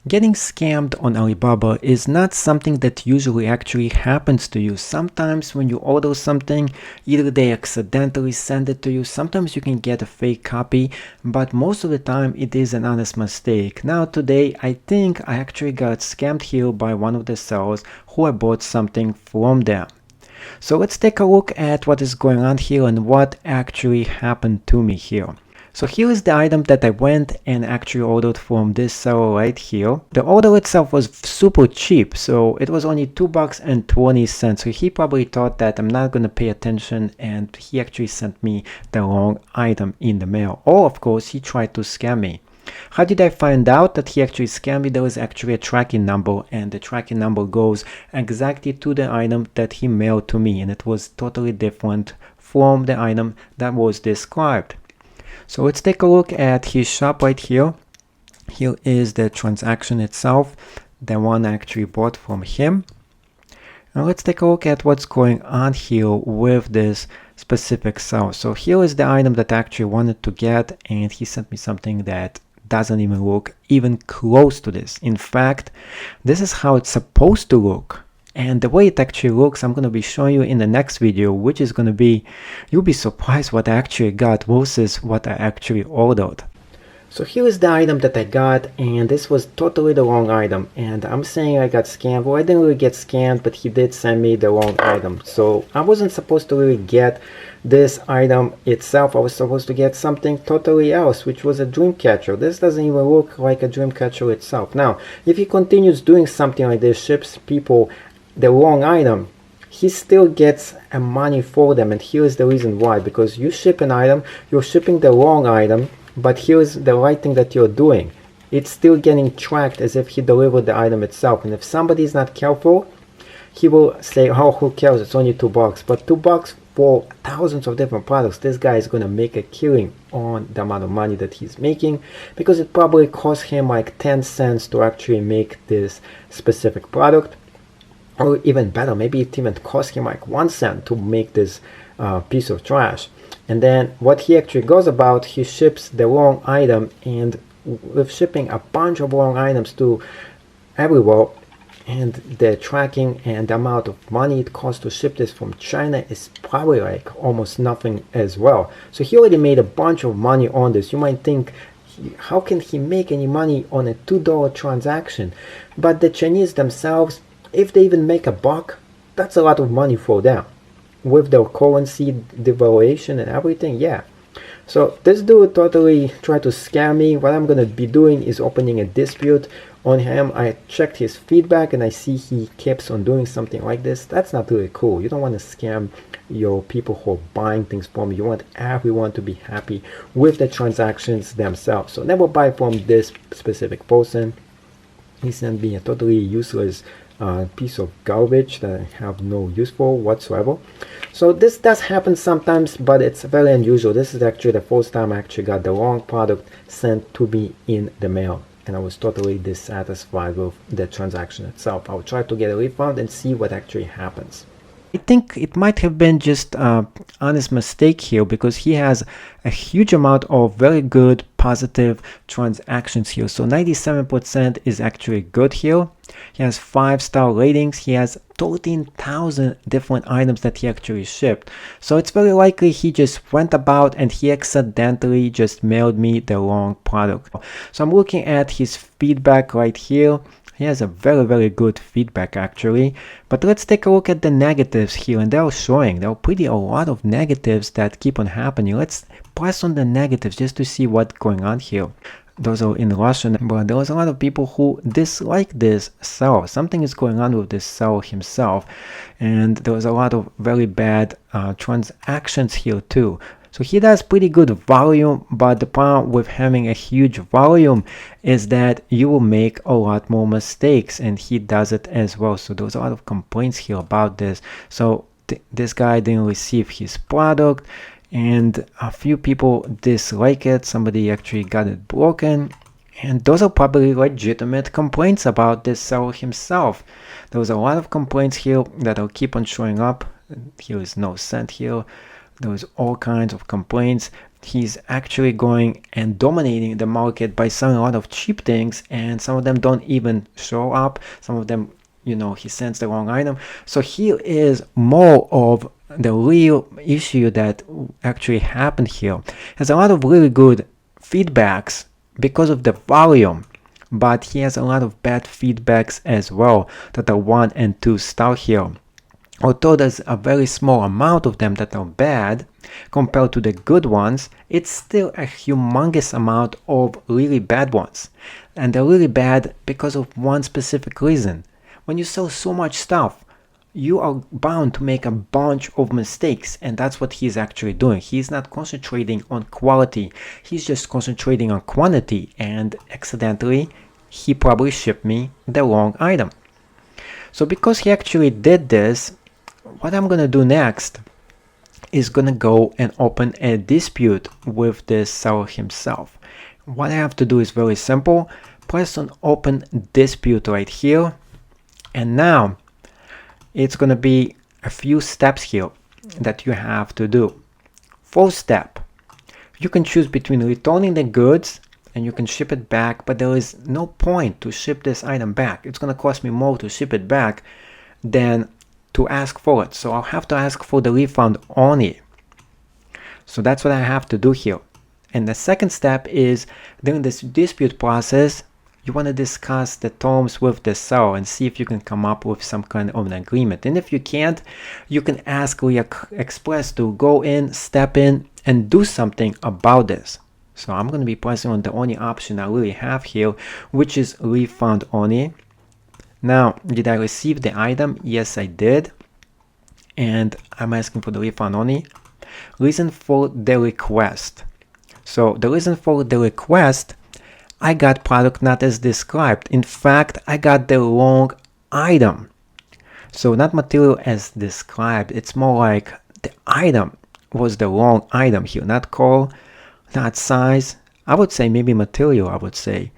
Getting scammed on Alibaba is not something that usually actually happens to you. Sometimes when you order something, either they accidentally send it to you, sometimes you can get a fake copy, but most of the time it is an honest mistake. Now today, I think I actually got scammed here by one of the sellers who I bought something from them. So let's take a look at what is going on here and what actually happened to me here. So here is the item that I went and actually ordered from this seller right here. The order itself was super cheap, so it was only $2.20. So he probably thought that I'm not going to pay attention, and he actually sent me the wrong item in the mail. Or of course he tried to scam me. How did I find out that he actually scammed me? There was actually a tracking number, and the tracking number goes exactly to the item that he mailed to me, and it was totally different from the item that was described. So let's take a look at his shop right here. Here is the transaction itself, the one I actually bought from him. Now let's take a look at what's going on here with this specific seller. So here is the item that I actually wanted to get, and he sent me something that doesn't even look even close to this. In fact, this is how it's supposed to look. And the way it actually looks, I'm going to be showing you in the next video, which is going to be, you'll be surprised what I actually got versus what I actually ordered. So here is the item that I got, and this was totally the wrong item. And I'm saying I got scammed. Well, I didn't really get scammed, but he did send me the wrong item. So I wasn't supposed to really get this item itself. I was supposed to get something totally else, which was a dream catcher. This doesn't even look like a dream catcher itself. Now, if he continues doing something like this, ships people the wrong item, he still gets money for them. And here's the reason why: because you ship an item, you're shipping the wrong item, but here's the right thing that you're doing. It's still getting tracked as if he delivered the item itself. And if somebody is not careful, he will say, oh, who cares, it's only $2. But $2 for thousands of different products, this guy is going to make a killing on the amount of money that he's making, because it probably cost him like 10 cents to actually make this specific product. Or even better, maybe it even cost him like 1 cent to make this piece of trash. And then what he actually goes about, he ships the wrong item, and with shipping a bunch of wrong items to everywhere, and the tracking and the amount of money it costs to ship this from China is probably like almost nothing as well. So he already made a bunch of money on this. You might think, how can he make any money on a $2 transaction? But the Chinese themselves, if they even make a buck, that's a lot of money for them. With their currency devaluation and everything, yeah. So this dude totally tried to scam me. What I'm gonna be doing is opening a dispute on him. I checked his feedback and I see he keeps on doing something like this. That's not really cool. You don't want to scam your people who are buying things from you. You want everyone to be happy with the transactions themselves. So never buy from this specific person. He sent me a totally useless piece of garbage that I have no use for whatsoever. So this does happen sometimes, but it's very unusual. This is actually the first time I actually got the wrong product sent to me in the mail, and I was totally dissatisfied with the transaction itself. I'll try to get a refund and see what actually happens. I think it might have been just an honest mistake here, because he has a huge amount of very good positive transactions here. So 97% is actually good here. He has 5-star ratings. He has 13,000 different items that he actually shipped. So it's very likely he just went about and he accidentally just mailed me the wrong product. So I'm looking at his feedback right here. He has a very good feedback actually. But let's take a look at the negatives here, and they're showing there are pretty a lot of negatives that keep on happening. Let's press on the negatives just to see what's going on here. Those are in Russian, but there was a lot of people who dislike this seller. Something is going on with this seller himself, and there was a lot of very bad transactions here too. So he does pretty good volume, but the problem with having a huge volume is that you will make a lot more mistakes, and he does it as well. So there was a lot of complaints here about this. So this guy didn't receive his product, and a few people dislike it. Somebody actually got it broken, and those are probably legitimate complaints about this seller himself. There was a lot of complaints here that will keep on showing up. Here is no cent here. There was all kinds of complaints. he's actually going and dominating the market by selling a lot of cheap things, and some of them don't even show up. Some of them, he sends the wrong item. So here is more of the real issue that actually happened here. Has a lot of really good feedbacks because of the volume, but he has a lot of bad feedbacks as well that are 1 and 2 star here. Although there's a very small amount of them that are bad compared to the good ones, it's still a humongous amount of really bad ones. And they're really bad because of one specific reason. When you sell so much stuff, you are bound to make a bunch of mistakes, and that's what he's actually doing. He's not concentrating on quality, he's just concentrating on quantity, and accidentally, he probably shipped me the wrong item. So because he actually did this, what I'm gonna do next is gonna go and open a dispute with this seller himself. What I have to do is very simple. Press on open dispute right here, and now it's gonna be a few steps here that you have to do. First step, you can choose between returning the goods and you can ship it back, but there is no point to ship this item back. It's gonna cost me more to ship it back than to ask for it. So I'll have to ask for the refund only. So that's what I have to do here. And the second step is, during this dispute process, you want to discuss the terms with the seller and see if you can come up with some kind of an agreement. And if you can't, you can ask Aliexpress to go in, step in, and do something about this. So I'm going to be pressing on the only option I really have here, which is refund only. Now, did I receive the item? Yes, I did. And I'm asking for the refund only. Reason for the request. So the reason for the request, I got product not as described. In fact, I got the wrong item. So not material as described. It's more like the item was the wrong item here. Not color, not size. I would say maybe material, I would say.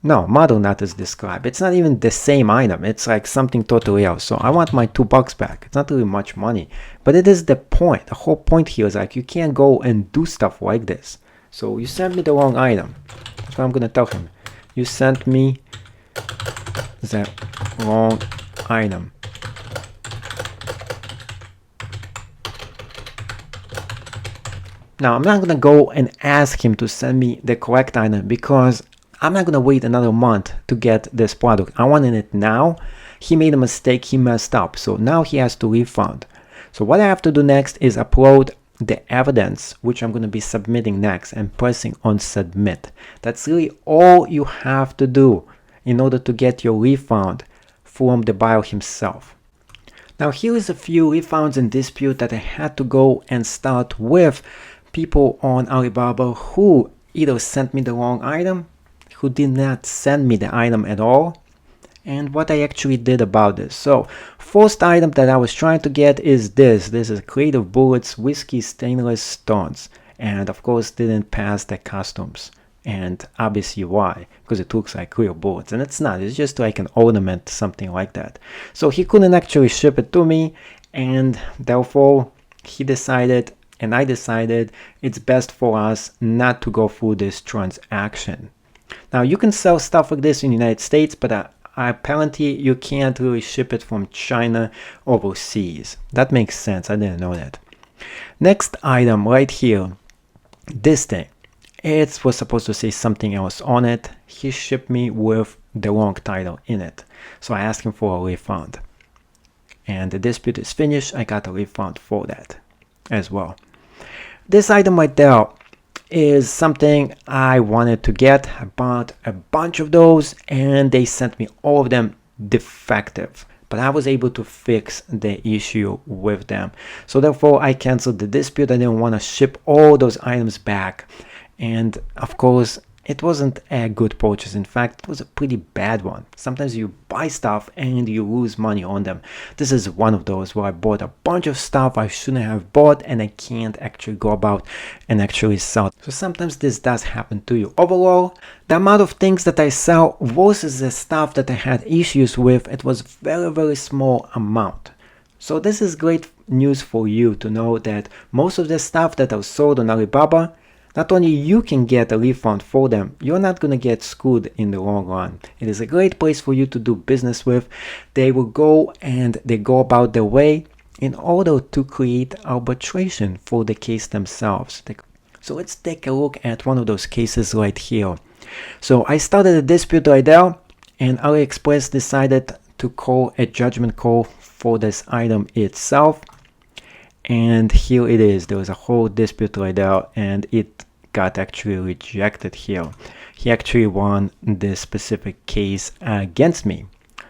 No, model not as described. It's not even the same item. It's like something totally else. So I want my $2 back. It's not really much money, but it is the point. The whole point here is like, you can't go and do stuff like this. So you sent me the wrong item. That's what I'm gonna tell him. You sent me the wrong item. Now I'm not gonna go and ask him to send me the correct item because I'm not gonna wait another month to get this product. I wanted it now. He made a mistake, he messed up, so now he has to refund. So what I have to do next is upload the evidence, which I'm gonna be submitting next, and pressing on submit. That's really all you have to do in order to get your refund from the buyer himself. Now here is a few refunds and dispute that I had to go and start with people on Alibaba who either sent me the wrong item, who did not send me the item at all, and what I actually did about this. So first item that I was trying to get is this. This is Creative Bullets Whiskey Stainless Stones, and of course didn't pass the customs. And obviously why? Because it looks like real bullets, and it's not. It's just like an ornament, something like that. So he couldn't actually ship it to me, and therefore he decided, and I decided, it's best for us not to go through this transaction. Now you can sell stuff like this in the United States, but apparently you can't really ship it from China overseas. That makes sense. I didn't know that. Next item right here, this thing. It was supposed to say something else on it. He shipped me with the wrong title in it. So I asked him for a refund. And the dispute is finished. I got a refund for that as well. This item right there is something I wanted to get. I bought a bunch of those and they sent me all of them defective, but I was able to fix the issue with them. So therefore I canceled the dispute. I didn't want to ship all those items back, and of course it wasn't a good purchase. In fact, it was a pretty bad one. Sometimes you buy stuff and you lose money on them. This is one of those where I bought a bunch of stuff I shouldn't have bought and I can't actually go about and actually sell. So sometimes this does happen to you. Overall, the amount of things that I sell versus the stuff that I had issues with, it was very, very small amount. So this is great news for you to know that most of the stuff that are sold on Alibaba, not only you can get a refund for them, you're not going to get screwed in the long run. It is a great place for you to do business with. They will go and they go about their way in order to create arbitration for the case themselves. So let's take a look at one of those cases right here. So I started a dispute right there, and Aliexpress decided to call a judgment call for this item itself. And here it is. There was a whole dispute right there, and it got actually rejected here. He actually won this specific case against me.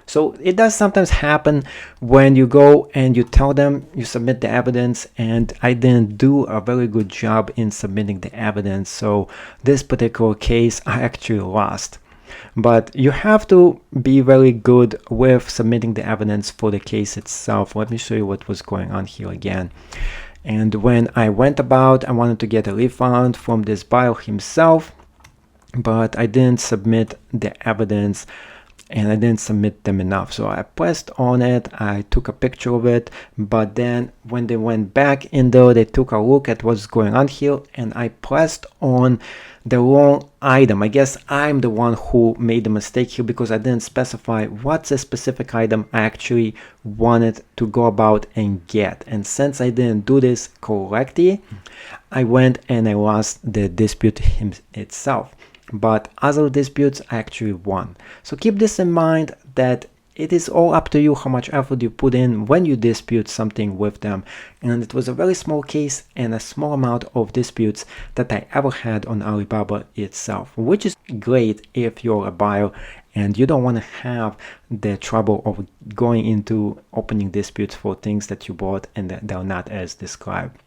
So it does sometimes happen when you go and you tell them you submit the evidence, and I didn't do a very good job in submitting the evidence. So this particular case I actually lost. But you have to be very good with submitting the evidence for the case itself. Let me show you what was going on here again. And when I went about, I wanted to get a refund from this buyer himself, but I didn't submit the evidence and I didn't submit them enough. So I pressed on it, I took a picture of it, but then when they went back in there, they took a look at what's going on here, and I pressed on the wrong item. I guess I'm the one who made the mistake here because I didn't specify what's a specific item I actually wanted to go about and get. And since I didn't do this correctly, I went and I lost the dispute itself. But other disputes I actually won. So keep this in mind, that it is all up to you how much effort you put in when you dispute something with them. And it was a very small case and a small amount of disputes that I ever had on Alibaba itself, which is great if you're a buyer and you don't want to have the trouble of going into opening disputes for things that you bought and that they're not as described.